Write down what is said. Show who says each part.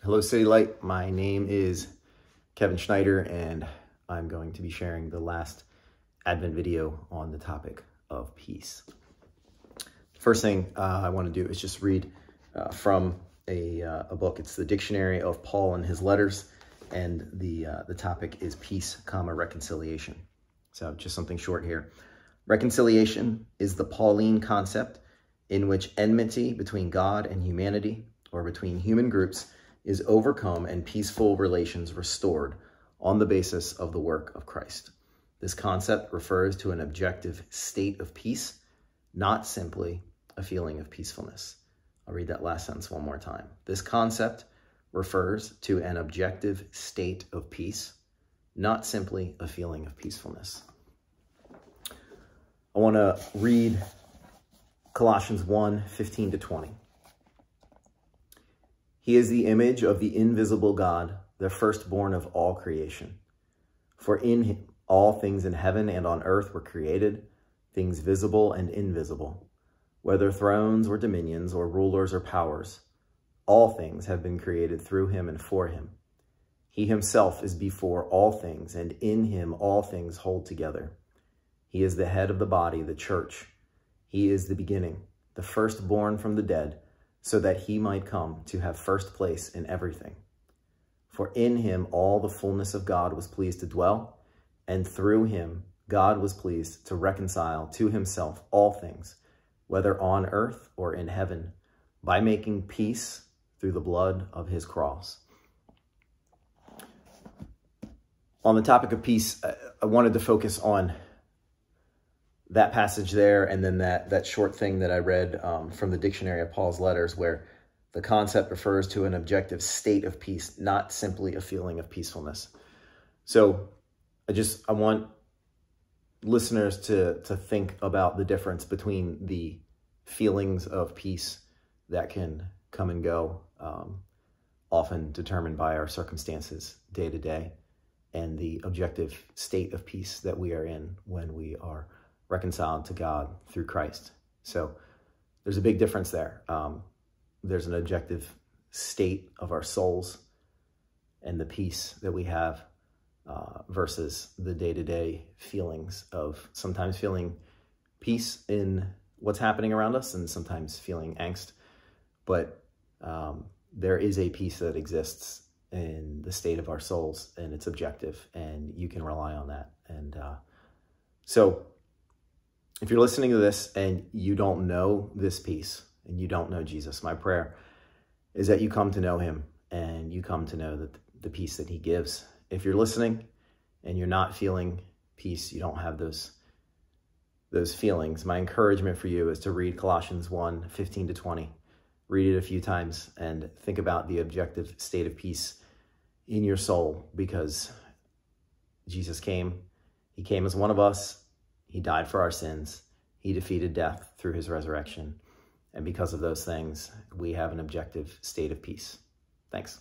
Speaker 1: Hello, City Light. My name is Kevin Schneider, and I'm going to be sharing the last Advent video on the topic of peace. First thing I want to do is just read from a book. It's the Dictionary of Paul and His Letters, and the topic is peace, reconciliation. So just something short here. Reconciliation is the Pauline concept in which enmity between God and humanity, or between human groups, is overcome and peaceful relations restored on the basis of the work of Christ. This concept refers to an objective state of peace, not simply a feeling of peacefulness. I'll read that last sentence one more time. This concept refers to an objective state of peace, not simply a feeling of peacefulness. I want to read Colossians 1:15-20. He is the image of the invisible God, the firstborn of all creation. For in him all things in heaven and on earth were created, things visible and invisible, whether thrones or dominions or rulers or powers. All things have been created through him and for him. He himself is before all things, and in him all things hold together. He is the head of the body, the church. He is the beginning, the firstborn from the dead, so that he might come to have first place in everything. For in him all the fullness of God was pleased to dwell, and through him God was pleased to reconcile to himself all things, whether on earth or in heaven, by making peace through the blood of his cross. On the topic of peace, I wanted to focus on that passage there, and then that short thing that I read from the Dictionary of Paul's Letters, where the concept refers to an objective state of peace, not simply a feeling of peacefulness. So I want listeners to think about the difference between the feelings of peace that can come and go, often determined by our circumstances day to day, and the objective state of peace that we are in when we are reconciled to God through Christ. So there's a big difference there. There's an objective state of our souls and the peace that we have versus the day-to-day feelings of sometimes feeling peace in what's happening around us and sometimes feeling angst. But there is a peace that exists in the state of our souls, and it's objective, and you can rely on that. And so if you're listening to this and you don't know this peace and you don't know Jesus, my prayer is that you come to know him and you come to know that the peace that he gives. If you're listening and you're not feeling peace, you don't have those feelings, my encouragement for you is to read Colossians 1:15-20. Read it a few times and think about the objective state of peace in your soul, because Jesus came. He came as one of us. He died for our sins. He defeated death through his resurrection. And because of those things, we have an objective state of peace. Thanks.